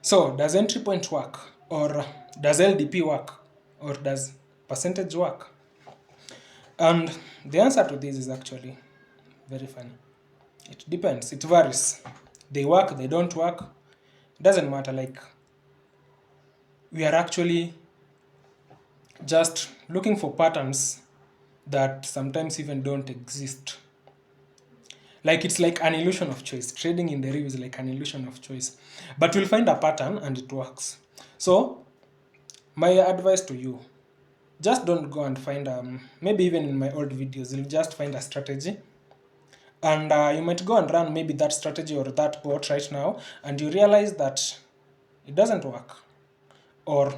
So does entry point work, or does LDP work, or does percentage work? And the answer to this is actually very funny. It depends, it varies. They work, they don't work, it doesn't matter. Like, we are actually just looking for patterns that sometimes even don't exist. Like, it's like an illusion of choice. Trading in deriv is like an illusion of choice. But we'll find a pattern and it works. So my advice to you, just don't go and find, maybe even in my old videos, you'll just find a strategy. And you might go and run maybe that strategy or that bot right now, and you realize that it doesn't work, or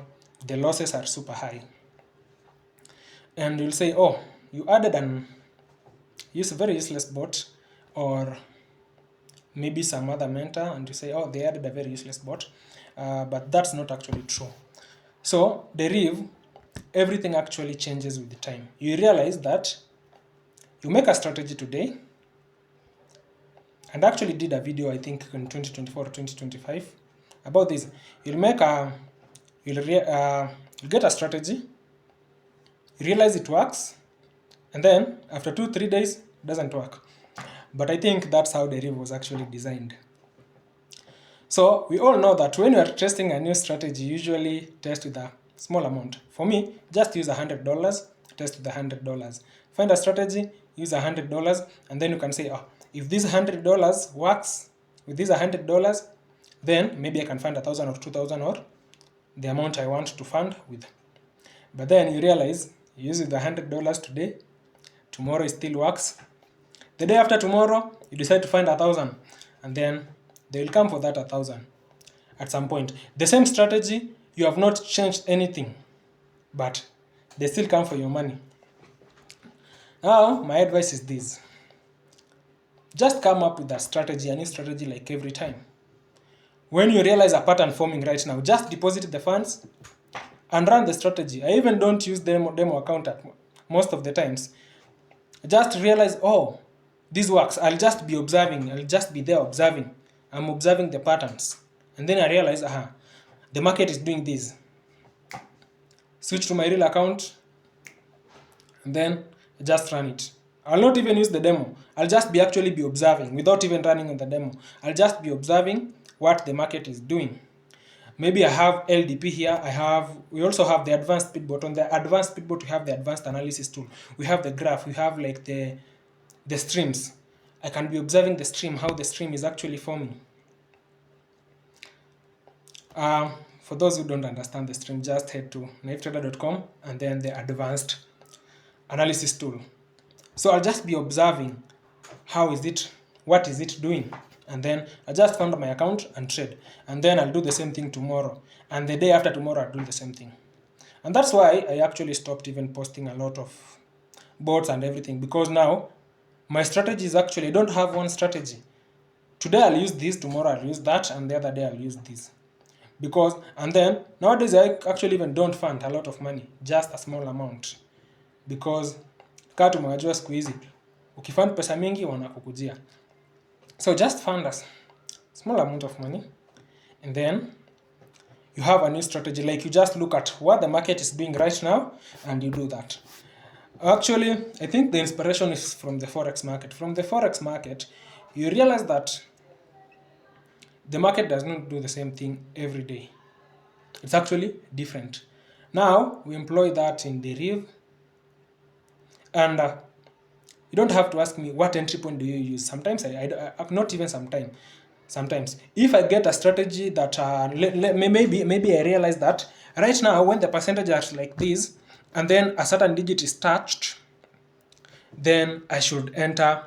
the losses are super high. And you'll say, oh, you added a very useless bot, or maybe some other mentor, and you say, oh, they added a very useless bot. But that's not actually true. So deriv, everything actually changes with the time. You realize that you make a strategy today, and actually did a video, I think in 2024 or 2025 about this. You'll get a strategy, you realize it works, and then after 2-3 days it doesn't work. But I think that's how deriv was actually designed. So we all know that when you are testing a new strategy, you usually test with a small amount. For me, just use $100, test with $100. Find a strategy, use $100, and then you can say, oh, if this $100 works with this $100, then maybe I can fund 1,000 or 2,000 or the amount I want to fund with. But then you realize you use the $100 today, tomorrow it still works. The day after tomorrow, you decide to find 1,000, and then they will come for that 1,000 at some point. The same strategy, you have not changed anything, but they still come for your money. Now, my advice is this. Just come up with a strategy, a new strategy like every time. When you realize a pattern forming right now, just deposit the funds and run the strategy. I even don't use demo account at most of the times. Just realize, oh, this works. I'll just be observing. I'll just be there observing. I'm observing the patterns. And then I realize, the market is doing this. Switch to my real account, and then just run it. I'll not even use the demo. I'll just be observing without even running on the demo. I'll just be observing what the market is doing. Maybe I have LDP here. We also have the advanced speedboat. On the advanced speedboat, we have the advanced analysis tool. We have the graph. We have like the streams. I can be observing the stream, how the stream is actually forming. For those who don't understand the stream, just head to naivetrader.com and then the advanced analysis tool. So I'll just be observing what is it doing, and then I just fund my account and trade, and then I'll do the same thing tomorrow, and the day after tomorrow I'll do the same thing. And that's why I actually stopped even posting a lot of bots and everything, because now my strategy is actually, I don't have one strategy. Today I'll use this, tomorrow I'll use that, and the other day I'll use this. And then nowadays I actually even don't fund a lot of money, just a small amount, because kaa tumewajua siku hizi ukifund pesa mingi wanakukujia. So just fund a small amount of money, and then you have a new strategy. Like, you just look at what the market is doing right now and you do that. Actually, I think the inspiration is from the forex market. From the forex market, you realize that the market does not do the same thing every day. It's actually different. Now we employ that in deriv, and you don't have to ask me what entry point do you use. Sometimes not even sometimes if I get a strategy that maybe I realize that right now when the percentage are like this, and then a certain digit is touched, then I should enter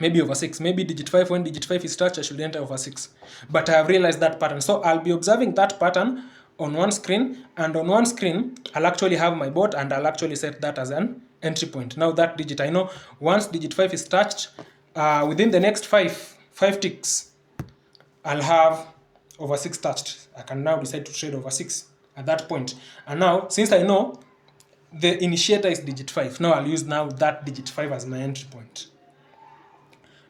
maybe over 6. Maybe digit 5, when digit 5 is touched, I should enter over 6. But I have realized that pattern. So I'll be observing that pattern on one screen, and on one screen, I'll actually have my bot, and I'll actually set that as an entry point. Now that digit, I know once digit 5 is touched, within the next 5 ticks, I'll have over 6 touched. I can now decide to trade over 6 at that point. And now, since I know the initiator is digit 5, now I'll use that digit 5 as my entry point.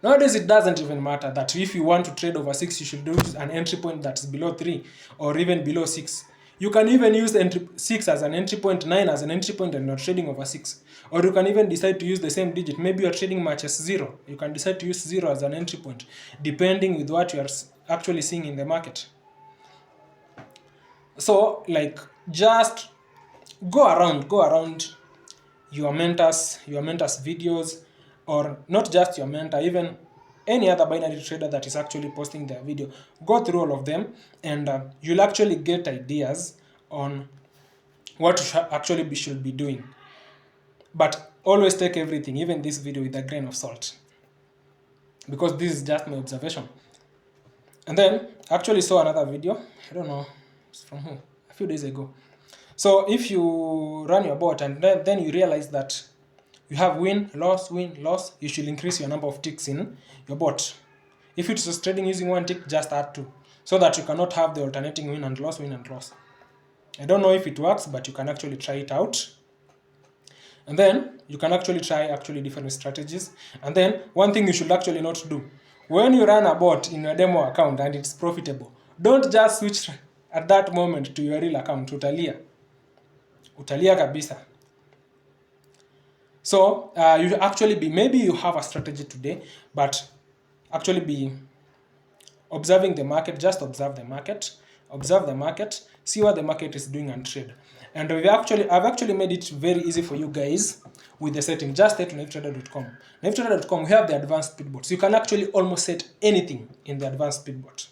Nowadays, it doesn't even matter that if you want to trade over 6, you should do an entry point that's below 3 or even below 6. You can even use 6 as an entry point, 9 as an entry point, and not trading over 6. Or you can even decide to use the same digit. Maybe you're trading matches 0. You can decide to use 0 as an entry point, depending with what you are actually seeing in the market. So, like, just go around your mentors videos, or not just your mentor, even any other binary trader that is actually posting their video. Go through all of them, and you'll actually get ideas on what you actually should be doing. But always take everything, even this video, with a grain of salt, because this is just my observation. And then I actually saw another video, I don't know, it's from who, a few days ago. So if you run your bot and then you realize that you have win, loss, you should increase your number of ticks in your bot. If it's just trading using 1 tick, just add 2, so that you cannot have the alternating win and loss. I don't know if it works, but you can actually try it out. And then you can actually try different strategies. And then one thing you should actually not do, when you run a bot in your demo account and it's profitable, don't just switch at that moment to your real account. Utalia kabisa. So you actually maybe you have a strategy today, but actually be observing the market. Just observe the market, see what the market is doing, and trade. And I've actually made it very easy for you guys with the setting. Just head to deriv.com. Deriv.com, we have the advanced speed bot. So you can actually almost set anything in the advanced speed bot.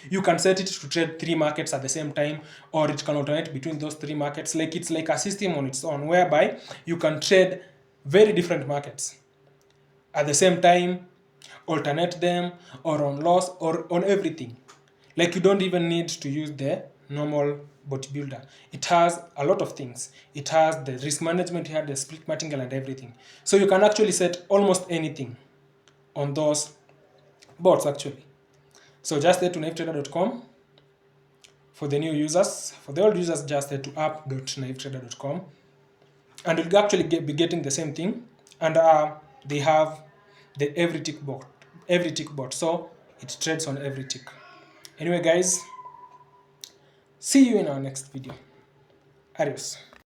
You can set it to trade 3 markets at the same time, or it can alternate between those 3 markets. Like, it's like a system on its own, whereby you can trade very different markets at the same time, alternate them, or on loss, or on everything. Like, you don't even need to use the normal bot builder. It has a lot of things. It has the risk management, it has the split martingale and everything. So you can actually set almost anything on those bots actually. So just head to naivetrader.com for the new users. For the old users, just head to app.naivetrader.com, and you'll actually be getting the same thing. And they have the every tick bot, so it trades on every tick. Anyway, guys, see you in our next video. Adios.